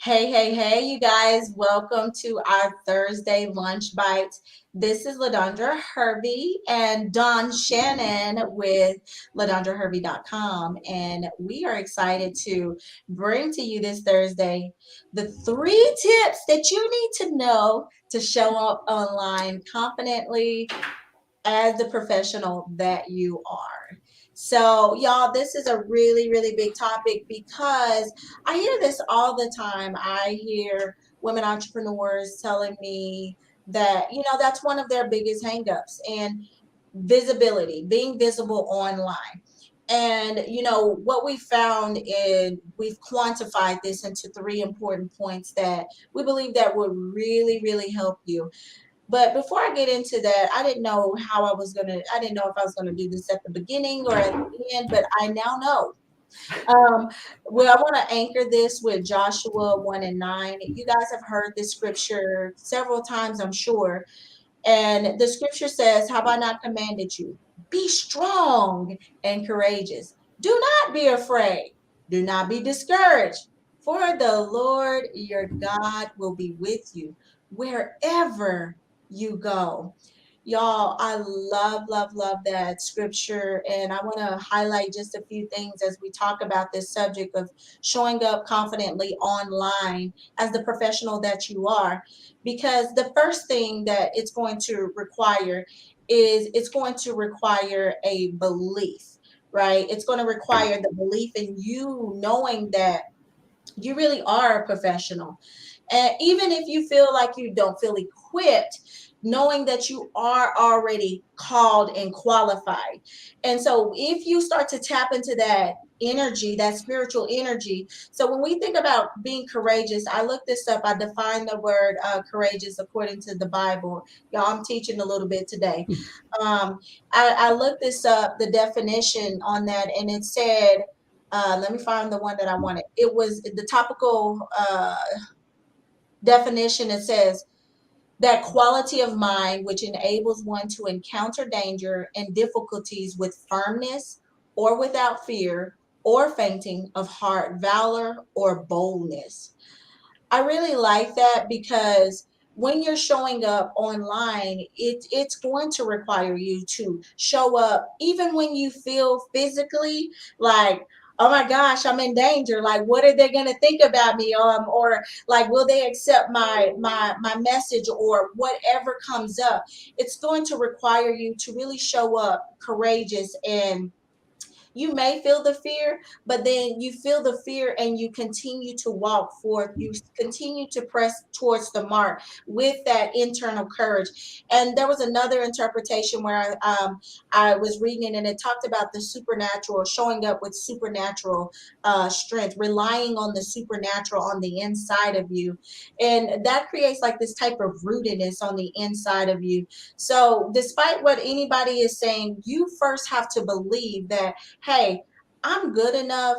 Hey, you guys. Welcome to our Thursday lunch bites. This is LaDondra Hervey and Don Shannon with LaDondraHervey.com. And we are excited to bring to you this Thursday the 3 tips that you need to know to show up online confidently as the professional that you are. So, y'all, this is a really big topic because I hear this all the time. I hear women entrepreneurs telling me that, that's one of their biggest hangups and visibility, being visible online. And what we found is we've quantified this into 3 important points that we believe that would really help you. But before I get into that, I didn't know if I was gonna do this at the beginning or at the end, but I now know. Um, well, I want to anchor this with Joshua 1 and 9. You guys have heard this scripture several times, I'm sure. And the scripture says, have I not commanded you? Be strong and courageous. Do not be afraid. Do not be discouraged. For the Lord your God will be with you wherever you go. Y'all, I love that scripture. And I want to highlight just a few things as we talk about this subject of showing up confidently online as the professional that you are, because the first thing that it's going to require is it's going to require a belief, right? It's going to require the belief in you knowing that you really are a professional. And even if you feel like you don't feel equipped, knowing that you are already called and qualified. And so if you start to tap into that energy, that spiritual energy. So when we think about being courageous, I looked this up. I defined the word courageous according to the Bible. Y'all, I'm teaching a little bit today. Um, I looked this up, the definition on that, and it said, let me find the one that I wanted. It was the topical definition. It says that quality of mind which enables one to encounter danger and difficulties with firmness or without fear or fainting of heart, valor or boldness. I really like that because when you're showing up online, it's going to require you to show up even when you feel physically like, oh my gosh, I'm in danger. Like, what are they going to think about me? Or like, will they accept my message or whatever comes up? It's going to require you to really show up courageous, and you may feel the fear, but then you feel the fear and you continue to walk forth. You continue to press towards the mark with that internal courage. And there was another interpretation where I was reading it, and it talked about the supernatural, showing up with supernatural strength, relying on the supernatural on the inside of you. And that creates like this type of rootedness on the inside of you. So despite what anybody is saying, you first have to believe that, hey, I'm good enough.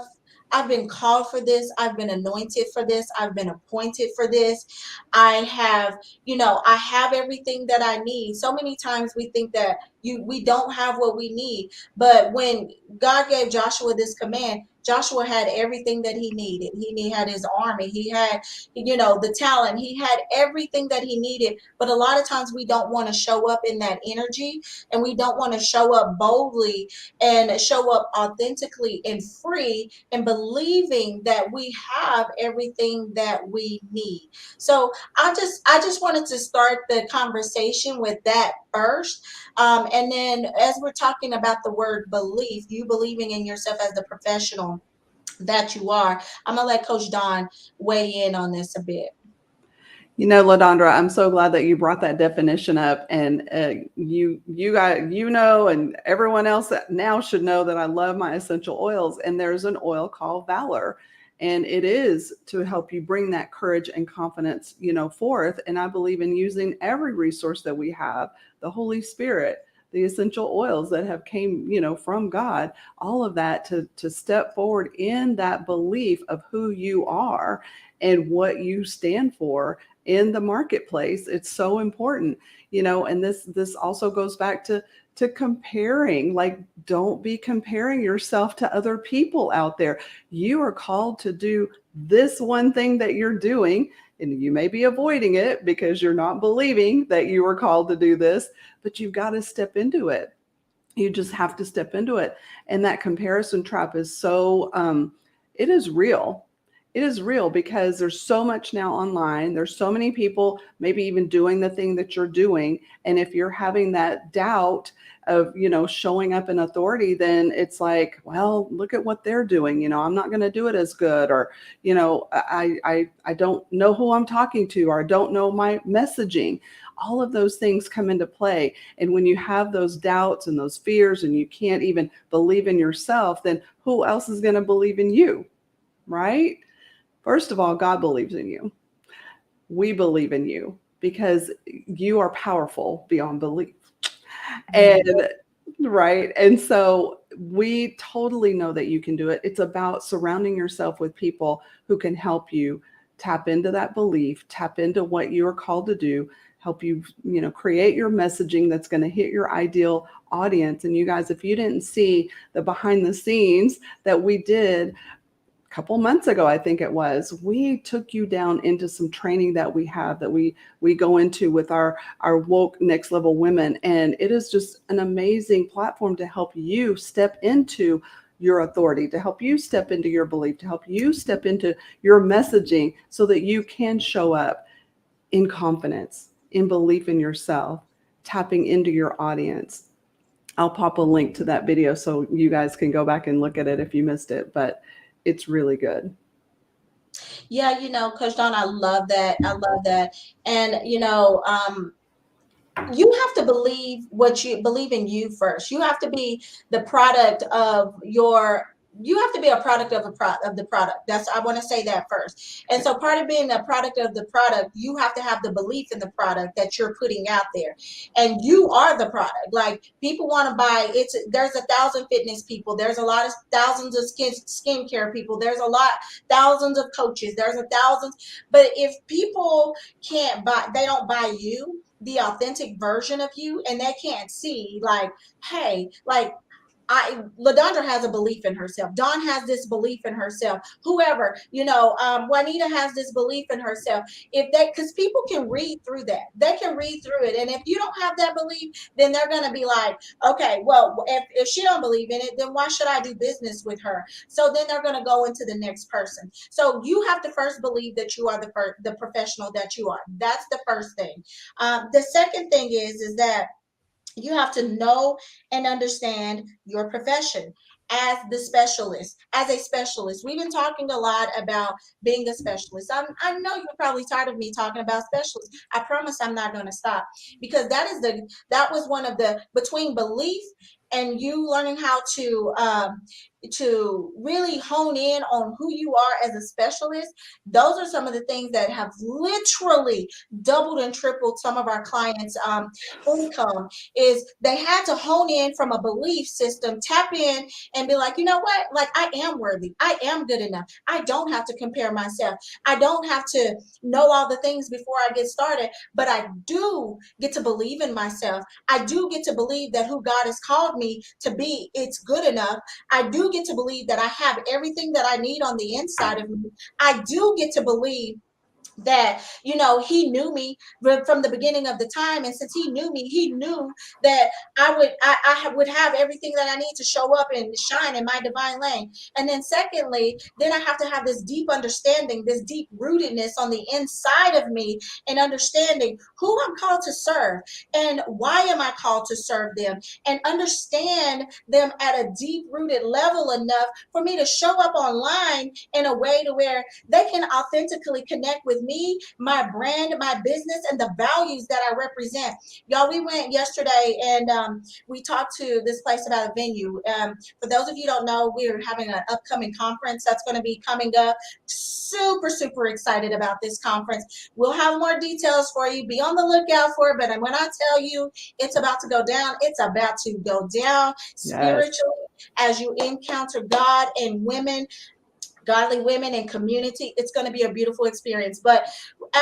I've been called for this. I've been anointed for this. I've been appointed for this. I have, I have everything that I need. So many times we think that we don't have what we need. But when God gave Joshua this command, Joshua had everything that he needed. Had his army. He had, the talent. He had everything that he needed. But a lot of times we don't want to show up in that energy, and we don't want to show up boldly and show up authentically and free and believing that we have everything that we need. So I just wanted to start the conversation with that first. And then as we're talking about the word belief, you believing in yourself as the professional that you are, I'm gonna let Coach Don weigh in on this a bit. LaDondra, I'm so glad that you brought that definition up, and you got and everyone else that now should know that I love my essential oils, and there's an oil called Valor, and it is to help you bring that courage and confidence, forth. And I believe in using every resource that we have, the Holy Spirit, the essential oils that have came, from God, all of that to step forward in that belief of who you are and what you stand for in the marketplace. It's so important, and this also goes back to comparing. Like, don't be comparing yourself to other people out there. You are called to do this one thing that you're doing, and you may be avoiding it because you're not believing that you are called to do this, but you've got to step into it. You just have to step into it. And that comparison trap is so, it is real. It is real because there's so much now online. There's so many people maybe even doing the thing that you're doing. And if you're having that doubt of, showing up in authority, then it's like, well, look at what they're doing. I'm not going to do it as good, or, I don't know who I'm talking to, or I don't know my messaging. All of those things come into play. And when you have those doubts and those fears and you can't even believe in yourself, then who else is going to believe in you, right? First of all, God believes in you. We believe in you because you are powerful beyond belief. And right. And so we totally know that you can do it. It's about surrounding yourself with people who can help you tap into that belief, tap into what you are called to do, help you, create your messaging that's going to hit your ideal audience. And you guys, if you didn't see the behind the scenes that we did couple months ago, I think it was, we took you down into some training that we have that we go into with our woke next level women. And it is just an amazing platform to help you step into your authority, to help you step into your belief, to help you step into your messaging so that you can show up in confidence, in belief in yourself, tapping into your audience. I'll pop a link to that video so you guys can go back and look at it if you missed it, but it's really good. Yeah, Coach Dawn, I love that. I love that. And, you have to believe what you believe in you first. You have to be the product of you have to be a product of the product. I want to say that first. And so part of being a product of the product, you have to have the belief in the product that you're putting out there. And you are the product. Like, people want to buy there's 1,000 fitness people. There's a lot of thousands of skincare people. There's thousands of coaches. There's thousands. But if people they don't buy you, the authentic version of you, and they can't see, like, hey, like, LaDondra has a belief in herself. Dawn has this belief in herself. Whoever, Juanita has this belief in herself. Because people can read through that. They can read through it. And if you don't have that belief, then they're going to be like, okay, well, if she don't believe in it, then why should I do business with her? So then they're going to go into the next person. So you have to first believe that you are the professional that you are. That's the first thing. The second thing is that you have to know and understand your profession as a specialist. We've been talking a lot about being a specialist. I know you're probably tired of me talking about specialists. I promise I'm not going to stop, because that was one of the, between belief and you learning how to really hone in on who you are as a specialist. Those are some of the things that have literally doubled and tripled some of our clients' income. Is they had to hone in from a belief system, tap in and be like, you know what? Like, I am worthy. I am good enough. I don't have to compare myself. I don't have to know all the things before I get started, but I do get to believe in myself. I do get to believe that who God has called me to be, it's good enough. I do get to believe that I have everything that I need on the inside of me. I do get to believe that he knew me from the beginning of the time, and since he knew me, he knew that I would have everything that I need to show up and shine in my divine lane. And then secondly, then I have to have this deep understanding, this deep rootedness on the inside of me, and understanding who I'm called to serve and why am I called to serve them, and understand them at a deep rooted level enough for me to show up online in a way to where they can authentically connect with me, my brand, my business, and the values that I represent. Y'all, we went yesterday and we talked to this place about a venue. For those of you who don't know, we're having an upcoming conference that's going to be coming up. Super, super excited about this conference. We'll have more details for you. Be on the lookout for it. But when I tell you it's about to go down, it's about to go down spiritually. Yes. As you encounter God and women, godly women and community, it's going to be a beautiful experience. But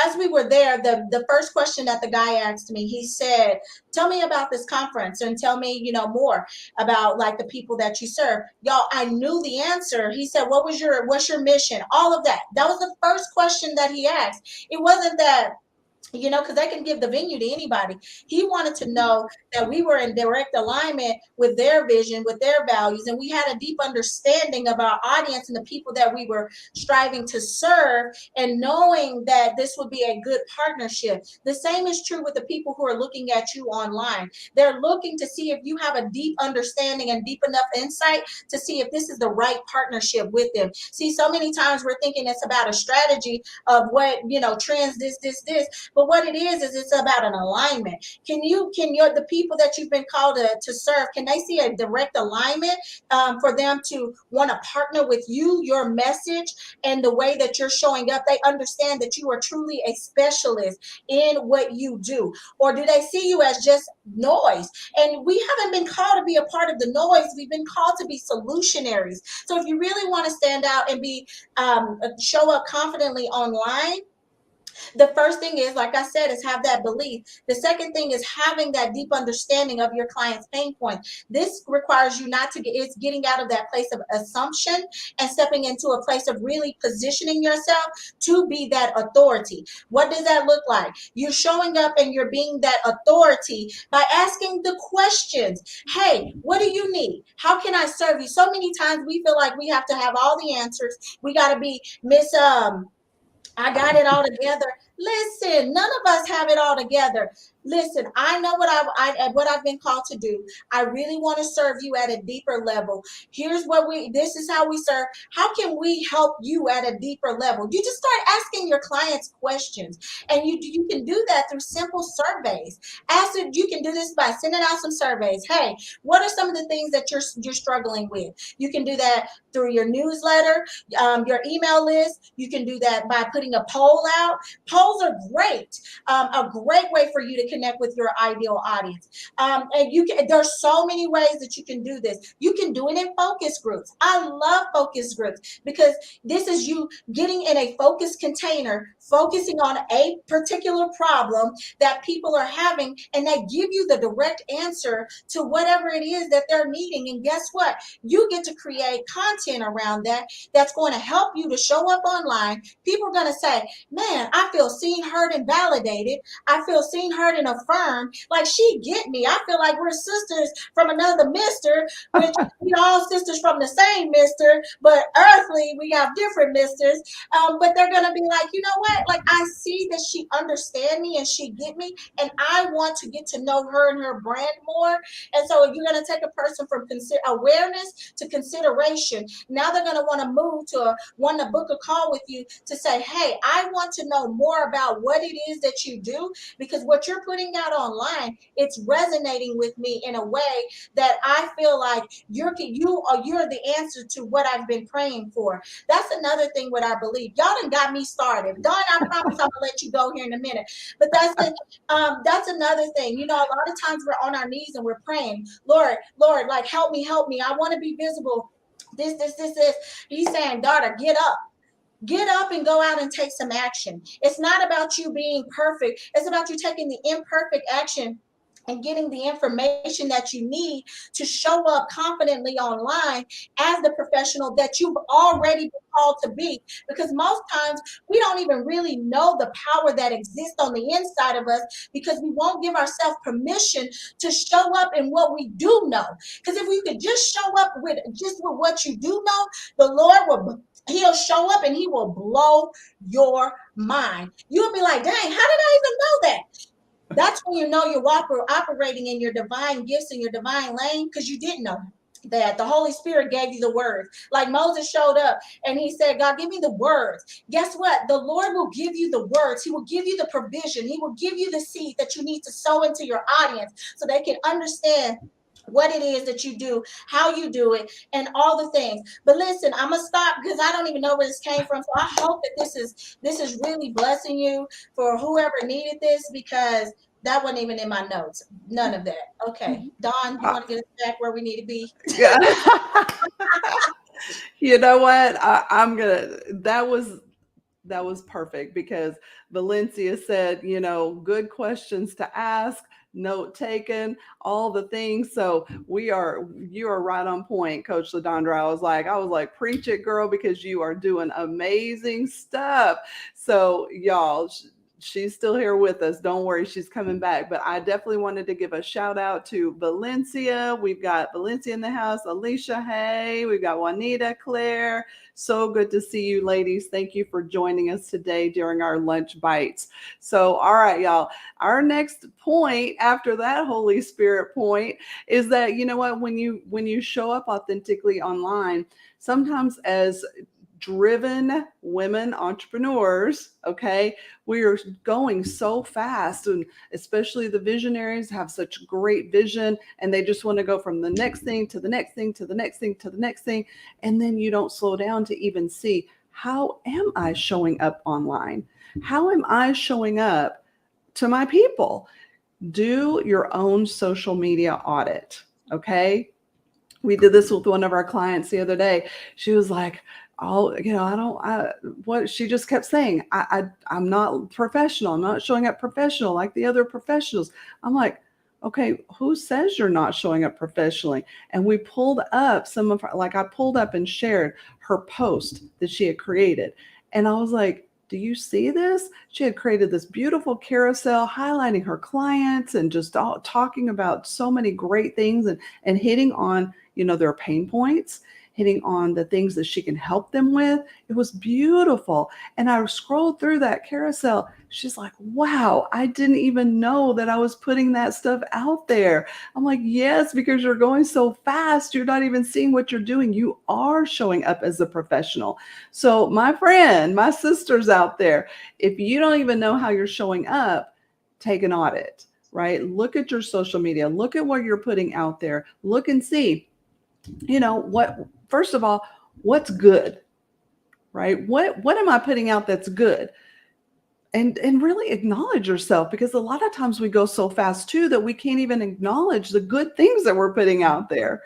as we were there, the first question that the guy asked me, he said, tell me about this conference and tell me, more about like the people that you serve. Y'all, I knew the answer. He said, what's your mission? All of that. That was the first question that he asked. It wasn't that, because they can give the venue to anybody. He wanted to know that we were in direct alignment with their vision, with their values, and we had a deep understanding of our audience and the people that we were striving to serve, and knowing that this would be a good partnership. The same is true with the people who are looking at you online. They're looking to see if you have a deep understanding and deep enough insight to see if this is the right partnership with them. See, so many times we're thinking it's about a strategy of what, trends, this, but what it is it's about an alignment. The people that you've been called to serve, can they see a direct alignment for them to want to partner with you, your message, and the way that you're showing up? They understand that you are truly a specialist in what you do. Or do they see you as just noise? And we haven't been called to be a part of the noise. We've been called to be solutionaries. So if you really want to stand out and be show up confidently online, the first thing is, like I said, is have that belief. The second thing is having that deep understanding of your client's pain point. This requires you not to it's getting out of that place of assumption and stepping into a place of really positioning yourself to be that authority. What does that look like? You're showing up and you're being that authority by asking the questions. Hey, what do you need? How can I serve you? So many times we feel like we have to have all the answers. We got to be Miss I got it all together. Listen, none of us have it all together. Listen, I know what I've been called to do. I really want to serve you at a deeper level. This is how we serve. How can we help you at a deeper level? You just start asking your clients questions, and you can do that through simple surveys. You can do this by sending out some surveys. Hey, what are some of the things that you're struggling with? You can do that through your newsletter, your email list. You can do that by putting a poll out. Polls are great, a great way for you to connect with your ideal audience. And there's so many ways that you can do this. You can do it in focus groups. I love focus groups because this is you getting in a focused container, focusing on a particular problem that people are having, and they give you the direct answer to whatever it is that they're needing. And guess what? You get to create content around that that's going to help you to show up online. People are going to say, man, I feel seen, heard, and validated. I feel seen, heard, and affirmed. Like, she get me. I feel like we're sisters from another mister, which we all sisters from the same mister, but earthly, we have different misters. But they're going to be like, you know what? Like, I see that she understand me and she get me, and I want to get to know her and her brand more. And so you're going to take a person from awareness to consideration. Now they're going to want to move to want to book a call with you to say, hey, I want to know more about what it is that you do, because what you're putting out online, it's resonating with me in a way that I feel like you're the answer to what I've been praying for. That's another thing what I believe. Y'all done got me started. Dawn, I promise I'm gonna let you go here in a minute. But that's another thing. A lot of times we're on our knees and we're praying, Lord, like help me. I want to be visible. This. He's saying, daughter, get up. Get up and go out and take some action. It's not about you being perfect. It's about you taking the imperfect action and getting the information that you need to show up confidently online as the professional that you've already been called to be. Because most times we don't even really know the power that exists on the inside of us, because we won't give ourselves permission to show up in what we do know. Because if we could just show up with what you do know, the Lord He'll show up and he will blow your mind. You'll be like, dang, how did I even know that? That's when you know you're operating in your divine gifts and your divine lane, because you didn't know that the Holy Spirit gave you the words. Like Moses showed up and he said, God, give me the words. Guess what? The Lord will give you the words. He will give you the provision. He will give you the seed that you need to sow into your audience so they can understand what it is that you do, how you do it, and all the things. But listen, I'm gonna stop because I don't even know where this came from. So I hope that this is really blessing you for whoever needed this, because that wasn't even in my notes. None of that. Okay. Dawn, you want to get us back where we need to be? Yeah. You know what? That was That was perfect because Valencia said, good questions to ask, note taken, all the things. So you are right on point, Coach Ladondra. I was like, preach it, girl, because you are doing amazing stuff. So y'all, she's still here with us. Don't worry, she's coming back. But I definitely wanted to give a shout out to Valencia. We've got Valencia in the house, Alicia, hey, we've got Juanita, Claire. So good to see you, ladies. Thank you for joining us today during our lunch bites. So, all right, y'all. Our next point after that Holy Spirit point is that you know what, when you show up authentically online, sometimes as driven women entrepreneurs, okay, we are going so fast, and especially the visionaries have such great vision, and they just want to go from the next thing to the next thing to the next thing to the next thing, and then you don't slow down to even see, how am I showing up online? How am I showing up to my people? Do your own social media audit, okay? We did this with one of our clients the other day. She was like, oh, what she just kept saying, I'm not professional. I'm not showing up professional like the other professionals. I'm like, okay, who says you're not showing up professionally? And we pulled up some of her, like I pulled up and shared her post that she had created. And I was like, do you see this? She had created this beautiful carousel highlighting her clients and just talking about so many great things, and hitting on, their pain points, hitting on the things that she can help them with. It was beautiful. And I scrolled through that carousel. She's like, wow, I didn't even know that I was putting that stuff out there. I'm like, yes, because you're going so fast. You're not even seeing what you're doing. You are showing up as a professional. So my friend, my sisters out there, if you don't even know how you're showing up, take an audit, right? Look at your social media, look at what you're putting out there, look and see, first of all, what's good, right? What am I putting out that's good? And really acknowledge yourself, because a lot of times we go so fast too that we can't even acknowledge the good things that we're putting out there.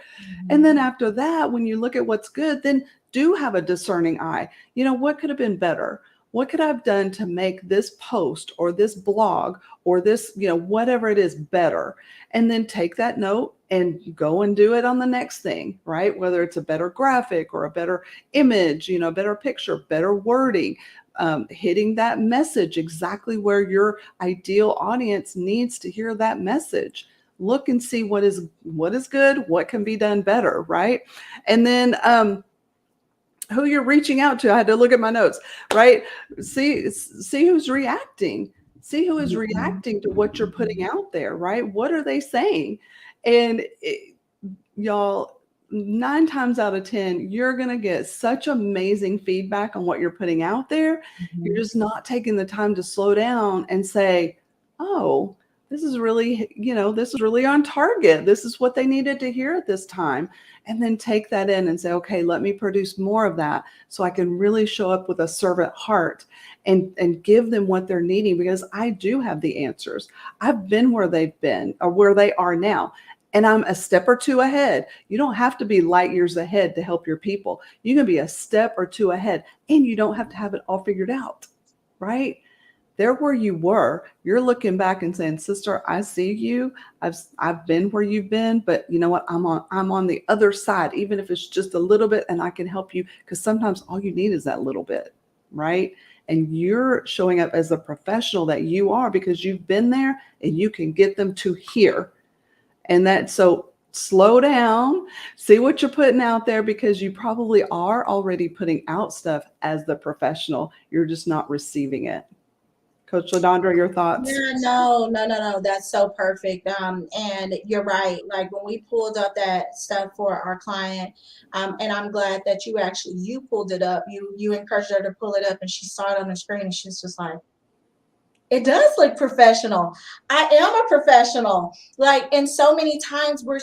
And then after that, when you look at what's good, then do have a discerning eye. What could have been better? What could I have done to make this post or this blog or this, whatever it is, better? And then take that note and go and do it on the next thing, right? Whether it's a better graphic or a better image, better picture, better wording, hitting that message exactly where your ideal audience needs to hear that message. Look and see what is good, what can be done better, right? And then who you're reaching out to. I had to look at my notes, right? See who's reacting. See who is reacting to what you're putting out there, right? What are they saying? And y'all, 9 times out of 10, you're going to get such amazing feedback on what you're putting out there. You're just not taking the time to slow down and say, oh, this is really, this is really on target. This is what they needed to hear at this time. And then take that in and say, okay, let me produce more of that so I can really show up with a servant heart and give them what they're needing, because I do have the answers. I've been where they've been or where they are now. And I'm a step or two ahead. You don't have to be light years ahead to help your people. You can be a step or two ahead, and you don't have to have it all figured out, right? They're where you were. You're looking back and saying, sister, I see you. I've been where you've been, but you know what? I'm on the other side, even if it's just a little bit, and I can help you, because sometimes all you need is that little bit, right? And you're showing up as a professional that you are, because you've been there and you can get them to here. And so slow down, see what you're putting out there, because you probably are already putting out stuff as the professional. You're just not receiving it. Coach Ladondra, your thoughts? Yeah, no. That's so perfect. And you're right. Like when we pulled up that stuff for our client, and I'm glad that you pulled it up. You encouraged her to pull it up, and she saw it on the screen, and she's just like, it does look professional. I am a professional. Like, and so many times we're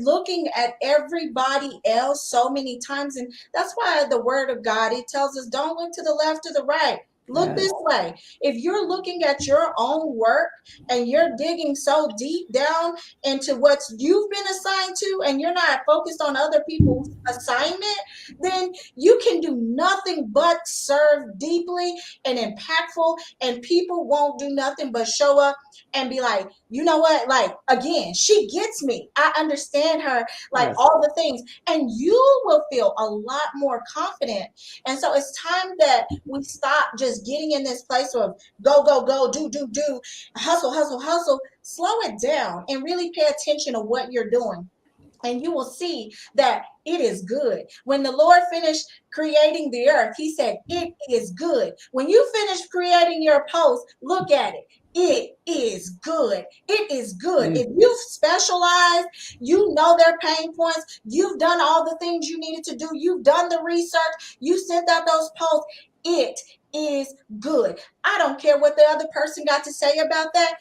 looking at everybody else so many times. And that's why the word of God, it tells us, don't look to the left or the right. Look Yes. this way. If you're looking at your own work and you're digging so deep down into what you've been assigned to, and you're not focused on other people's assignment, then you can do nothing but serve deeply and impactful, and people won't do nothing but show up and be like, you know what? Like, again, she gets me. I understand her, like Yes. all the things. And you will feel a lot more confident. And so it's time that we stop just getting in this place of go, go, go, do, hustle, hustle, hustle. Slow it down and really pay attention to what you're doing. And you will see that it is good. When the Lord finished creating the earth, he said, it is good. When you finish creating your post, look at it. It is good. It is good. Mm. If you've specialized, you know their pain points, you've done all the things you needed to do, you've done the research, you sent out those posts, it is good. I don't care what the other person got to say about that.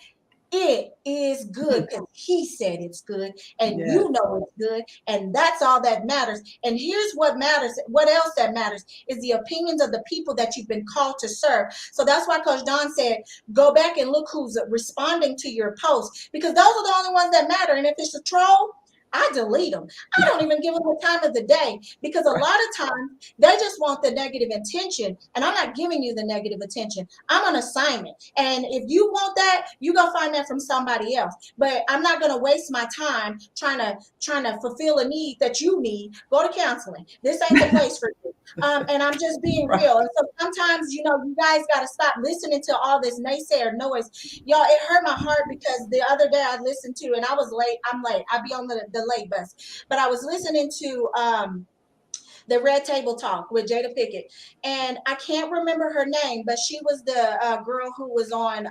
It is good because he said it's good, and Yes. you know it's good, and that's all that matters. And here's what matters. What else that matters is the opinions of the people that you've been called to serve. So that's why Coach Don said, go back and look who's responding to your posts, because those are the only ones that matter. And if it's a troll, I delete them. I don't even give them the time of the day, because a Right. lot of times they just want the negative attention, and I'm not giving you the negative attention. I'm on assignment. And if you want that, you go find that from somebody else. But I'm not gonna waste my time trying to fulfill a need that you need. Go to counseling. This ain't the place for you. And I'm just being Right. real. And so sometimes, you guys gotta stop listening to all this naysayer noise. Y'all, it hurt my heart because the other day I listened to, and I was late. I'm late. I be on the late bus. But I was listening to the Red Table Talk with Jada Pickett, and I can't remember her name, but she was the girl who was on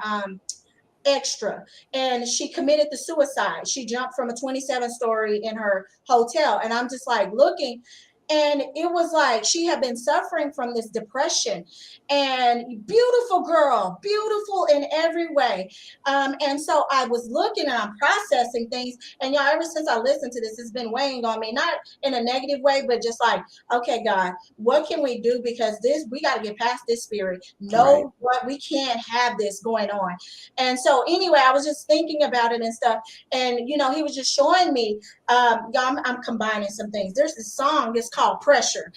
Extra, and she committed the suicide. She jumped from a 27-story in her hotel, and I'm just like looking, and it was like she had been suffering from this depression. And beautiful girl, beautiful in every way. And so I was looking and I'm processing things, and y'all, ever since I listened to this, it's been weighing on me, not in a negative way, but just like, okay, God, what can we do? Because this, we got to get past this spirit. Right. No, what, we can't have this going on. And so anyway, I was just thinking about it and stuff. And he was just showing me, y'all, I'm combining some things. There's this song, it's called Pressure.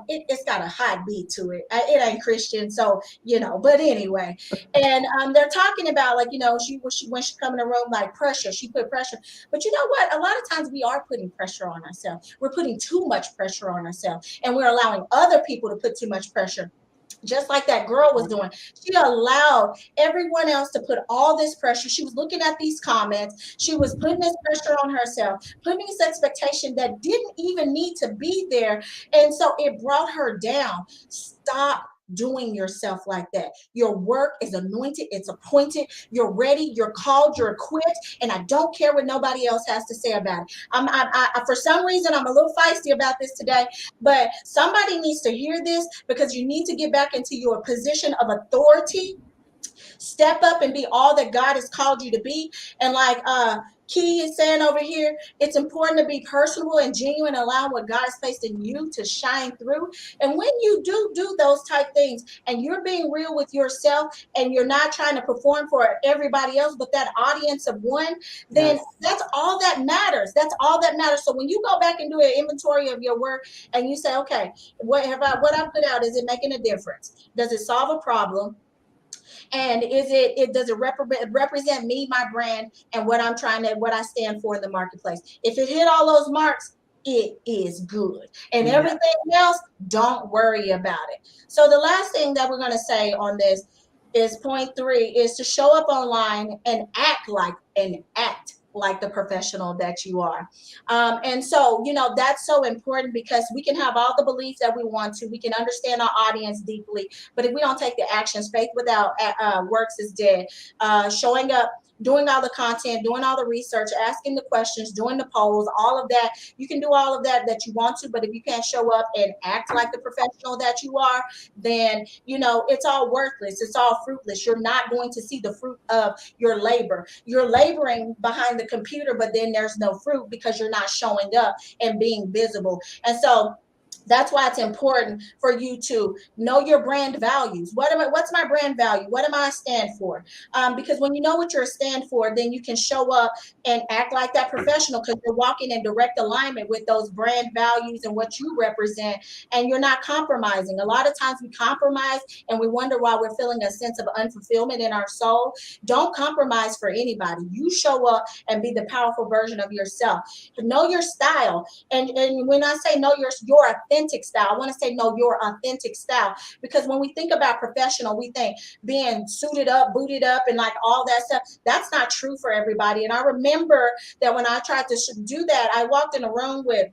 It's got a hot beat to it. It ain't Christian, so but anyway. And they're talking about, like, she when she come in the room, like, pressure, she put pressure. But you know what? A lot of times we are putting pressure on ourselves. We're putting too much pressure on ourselves, and we're allowing other people to put too much pressure, just like that girl was doing. She allowed everyone else to put all this pressure. She was looking at these comments. She was putting this pressure on herself, putting this expectation that didn't even need to be there. And so it brought her down. Stop doing yourself like that. Your work is anointed, it's appointed, you're ready, you're called, you're equipped, and I don't care what nobody else has to say about it. For some reason, I'm a little feisty about this today, but somebody needs to hear this, because you need to get back into your position of authority. Step up and be all that God has called you to be. And like Key is saying over here, it's important to be personable and genuine, allow what God has placed in you to shine through. And when you do those type things, and you're being real with yourself, and you're not trying to perform for everybody else, but that audience of one, then Yes. that's all that matters. That's all that matters. So when you go back and do an inventory of your work, and you say, okay, what I put out, is it making a difference? Does it solve a problem? And does it represent me, my brand, and what I stand for in the marketplace? If it hit all those marks, it is good. And Yeah. everything else, don't worry about it. So the last thing that we're going to say on this is point 3, is to show up online and act like the professional that you are. And so, that's so important, because we can have all the beliefs that we want to, we can understand our audience deeply, but if we don't take the actions, faith without works is dead. Showing up, doing all the content, doing all the research, asking the questions, doing the polls, all of that. You can do all of that you want to, but if you can't show up and act like the professional that you are, then, it's all worthless. It's all fruitless. You're not going to see the fruit of your labor. You're laboring behind the computer, but then there's no fruit, because you're not showing up and being visible. And so That's why it's important for you to know your brand values. What's my brand value? What am I stand for? Because when you know what you're stand for, then you can show up and act like that professional, because you're walking in direct alignment with those brand values and what you represent, and you're not compromising. A lot of times we compromise and we wonder why we're feeling a sense of unfulfillment in our soul. Don't compromise for anybody. You show up and be the powerful version of yourself. Know your style. And when I say know your authentic style, I want to say know your authentic style, because when we think about professional, we think being suited up, booted up, and like all that stuff. That's not true for everybody. And I remember that when I tried to do that, I walked in a room with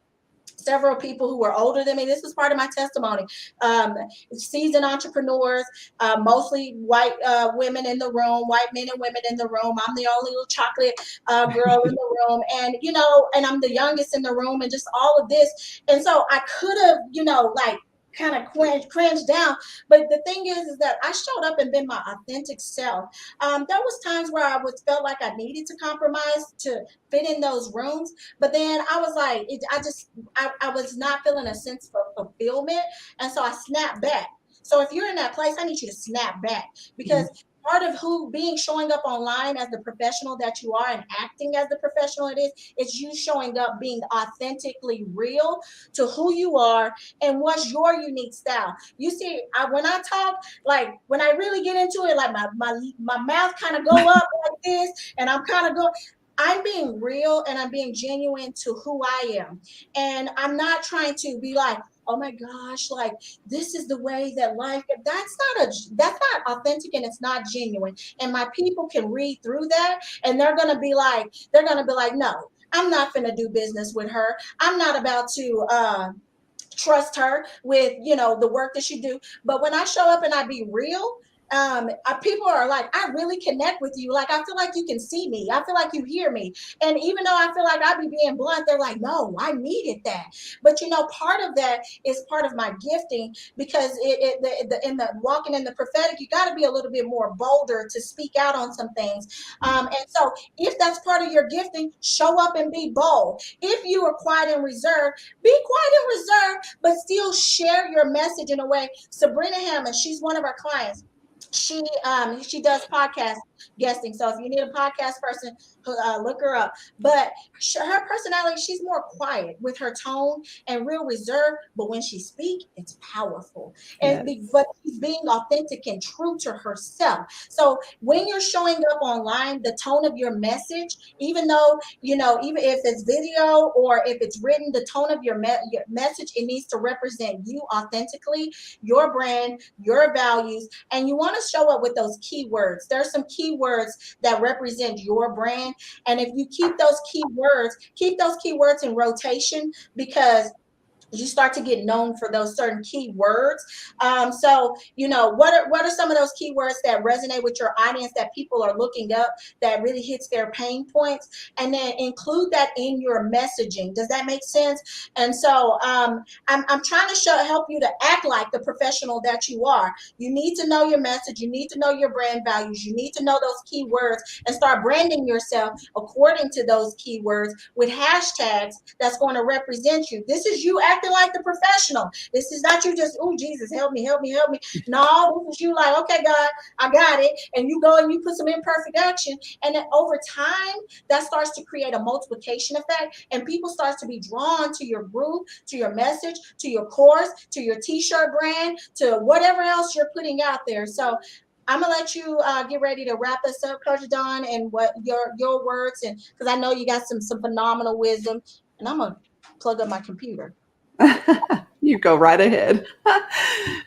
several people who were older than me. This is part of my testimony. Seasoned entrepreneurs, mostly white women in the room, white men and women in the room. I'm the only little chocolate girl in the room. And, and I'm the youngest in the room, and just all of this. And so I could have, like, kind of cringe down, but the thing is that I showed up and been my authentic self. There was times where I was felt like I needed to compromise to fit in those rooms, but then I was like, I was not feeling a sense of fulfillment, and so I snapped back. So if you're in that place, I need you to snap back, because part of who being showing up online as the professional that you are and acting as the professional it is you showing up being authentically real to who you are and what's your unique style. You see, when I talk, like when I really get into it, like my mouth kind of go up like this, and I'm being real and I'm being genuine to who I am. And I'm not trying to be like, oh my gosh, like this is the way that life, that's not authentic, and it's not genuine. And my people can read through that, and they're gonna be like, no, I'm not gonna do business with her. I'm not about to trust her with the work that she do. But when I show up and I be real, people are like, I really connect with you. Like, I feel like you can see me, I feel like you hear me. And even though I feel like I be being blunt, they're like, no, I needed that. But part of that is part of my gifting, because in the walking in the prophetic, you got to be a little bit more bolder to speak out on some things. And so if that's part of your gifting, show up and be bold. If you are quiet and reserved, be quiet and reserved, but still share your message in a way. Sabrina Hammond, she's one of our clients. She does podcast guesting. So if you need a podcast person, look her up. But her personality, she's more quiet with her tone and real reserved. But when she speaks, it's powerful. But she's being authentic and true to herself. So when you're showing up online, the tone of your message, even though even if it's video or if it's written, the tone of your message, it needs to represent you authentically, your brand, your values, and you want to show up with those keywords. There's some keywords that represent your brand. And if you keep those keywords in rotation, because you start to get known for those certain keywords. So what are some of those keywords that resonate with your audience that people are looking up, that really hits their pain points, and then include that in your messaging. Does that make sense? And so I'm trying to help you to act like the professional that you are. You need to know your message. You need to know your brand values. You need to know those keywords and start branding yourself according to those keywords with hashtags that's going to represent you. This is you acting like the professional. This is not you just, oh, Jesus, help me, help me, help me. No, this is you like, okay, God, I got it. And you go and you put some imperfect action. And then over time, that starts to create a multiplication effect. And people start to be drawn to your group, to your message, to your course, to your t-shirt brand, to whatever else you're putting out there. So I'm gonna let you get ready to wrap us up, Coach Dawn, and what your words, and because I know you got some phenomenal wisdom, and I'm gonna plug up my computer. You go right ahead.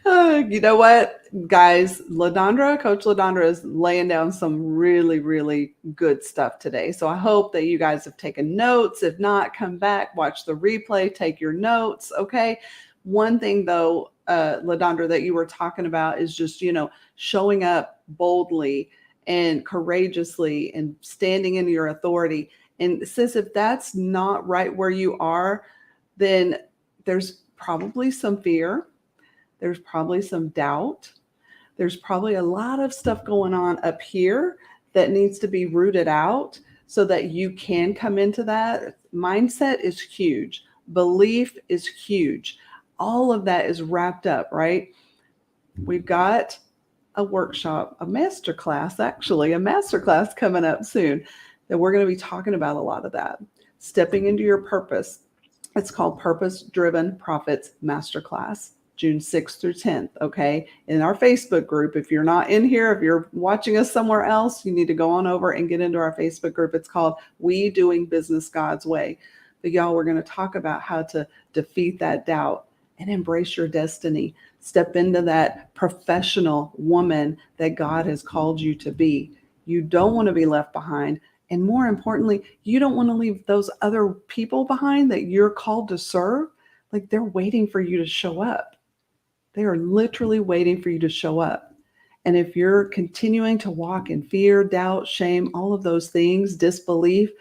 You know what, guys? Coach LaDondra is laying down some really, really good stuff today. So I hope that you guys have taken notes. If not, come back, watch the replay, take your notes. Okay. One thing though, LaDondra, that you were talking about is just, showing up boldly and courageously and standing in your authority. And sis, if that's not right where you are, then there's probably some fear. There's probably some doubt. There's probably a lot of stuff going on up here that needs to be rooted out so that you can come into that. Mindset is huge. Belief is huge. all of that is wrapped up, right? We've got a workshop, a masterclass coming up soon that we're going to be talking about a lot of that. Stepping into your purpose. It's called Purpose Driven Profits Masterclass, June 6th through 10th. Okay. In our Facebook group, if you're not in here, if you're watching us somewhere else, you need to go on over and get into our Facebook group. It's called We Doing Business God's Way. But y'all, we're going to talk about how to defeat that doubt and embrace your destiny. Step into that professional woman that God has called you to be. You don't want to be left behind. And more importantly, you don't want to leave those other people behind that you're called to serve. Like, they're waiting for you to show up. They are literally waiting for you to show up. And if you're continuing to walk in fear, doubt, shame, all of those things, disbelief,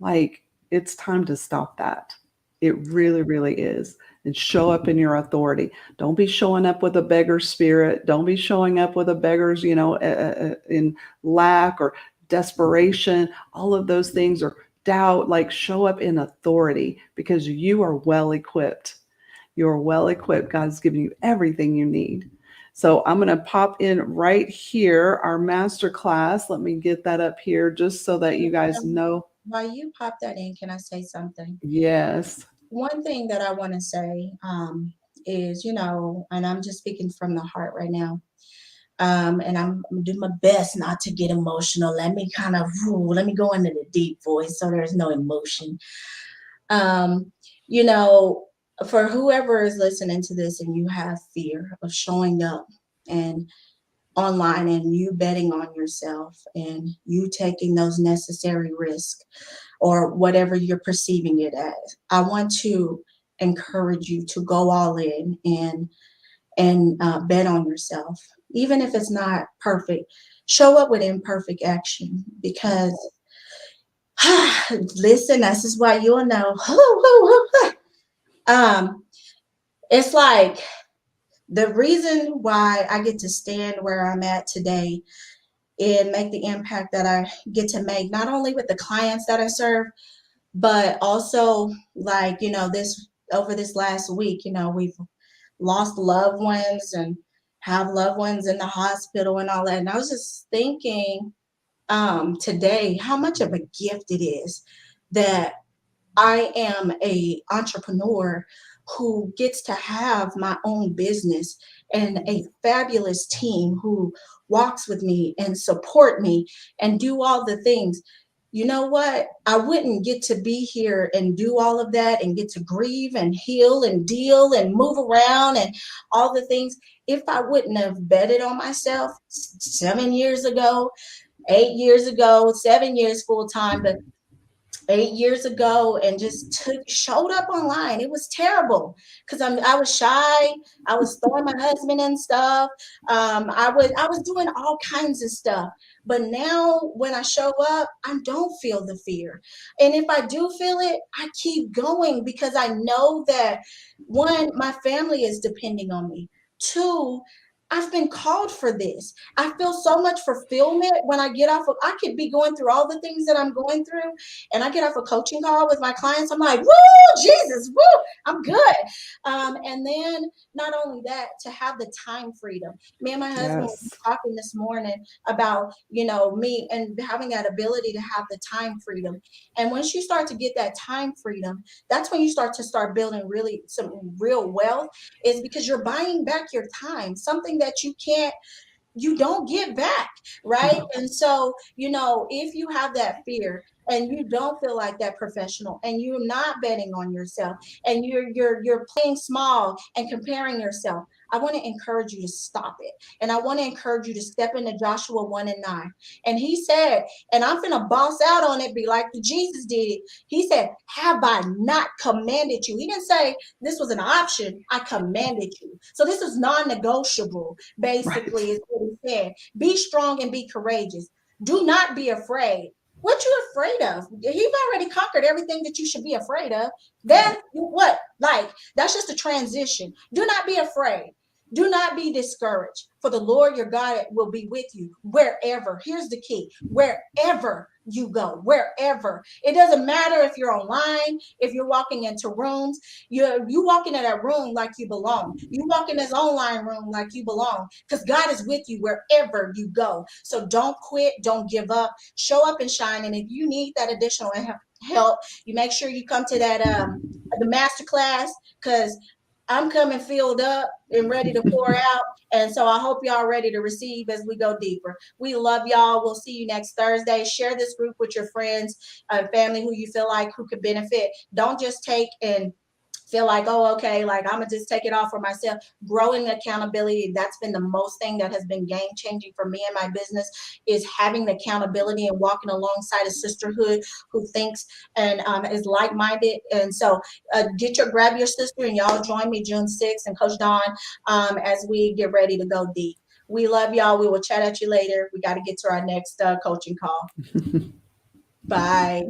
like, it's time to stop that. It really, really is. And show up in your authority. Don't be showing up with a beggar spirit. Don't be showing up with a beggar's, in lack or desperation. All of those things, or doubt. Like, show up in authority, because you are well equipped. You are well equipped. God's given you everything you need. So I'm going to pop in right here our master class. Let me get that up here just so that you guys know. While you pop that in, can I say something? Yes. One thing that I want to say is, and I'm just speaking from the heart right now. And I'm doing my best not to get emotional. Let me go into the deep voice so there's no emotion. You know, for whoever is listening to this and you have fear of showing up and online and you betting on yourself and you taking those necessary risks or whatever you're perceiving it as, I want to encourage you to go all in and bet on yourself, even if it's not perfect. Show up with imperfect action, because listen, this is why you'll know. It's like the reason why I get to stand where I'm at today and make the impact that I get to make, not only with the clients that I serve, but also, like, this over this last week, we've lost loved ones and have loved ones in the hospital and all that. And I was just thinking today how much of a gift it is that I am a entrepreneur who gets to have my own business and a fabulous team who walks with me and support me and do all the things. You know what? I wouldn't get to be here and do all of that and get to grieve and heal and deal and move around and all the things if I wouldn't have betted on myself 7 years ago, 8 years ago, 7 years full time, but 8 years ago, and just showed up online. It was terrible because I was shy. I was throwing my husband and stuff. I was doing all kinds of stuff. But now when I show up, I don't feel the fear. And if I do feel it, I keep going because I know that, one, my family is depending on me. Two, I've been called for this. I feel so much fulfillment when I get off of, I could be going through all the things that I'm going through, and I get off a coaching call with my clients. I'm like, woo, Jesus, woo, I'm good. And then not only that, to have the time freedom. Me and my husband was talking this morning about, me and having that ability to have the time freedom. And once you start to get that time freedom, that's when you start building really some real wealth, is because you're buying back your time, something that you don't get back, right? And so, if you have that fear and you don't feel like that professional and you're not betting on yourself and you're playing small and comparing yourself, I want to encourage you to stop it. And I want to encourage you to step into Joshua 1:9. And he said, and I'm going to boss out on it, be like Jesus did. He said, have I not commanded you? He didn't say this was an option. I commanded you. So this is non-negotiable, basically, is what he said. Be strong and be courageous. Do not be afraid. What you afraid of? You've already conquered everything that you should be afraid of. Then what? Like, that's just a transition. Do not be afraid. Do not be discouraged, for the Lord your God will be with you wherever. Here's the key: wherever you go, wherever. It doesn't matter if you're online, if you're walking into rooms, you walk into that room like you belong. You walk in this online room like you belong, because God is with you wherever you go. So don't quit, don't give up, show up and shine. And if you need that additional help, you make sure you come to that the master class, because I'm coming filled up and ready to pour out. And so I hope y'all ready to receive as we go deeper. We love y'all. We'll see you next Thursday. Share this group with your friends and family who you feel like who could benefit. Don't just take and feel like, oh, okay, like I'm gonna just take it all for myself. Growing accountability, that's been the most thing that has been game changing for me and my business, is having the accountability and walking alongside a sisterhood who thinks and is like-minded. And so grab your sister and y'all join me June 6th and Coach Dawn as we get ready to go deep. We love y'all. We will chat at you later. We got to get to our next coaching call. Bye.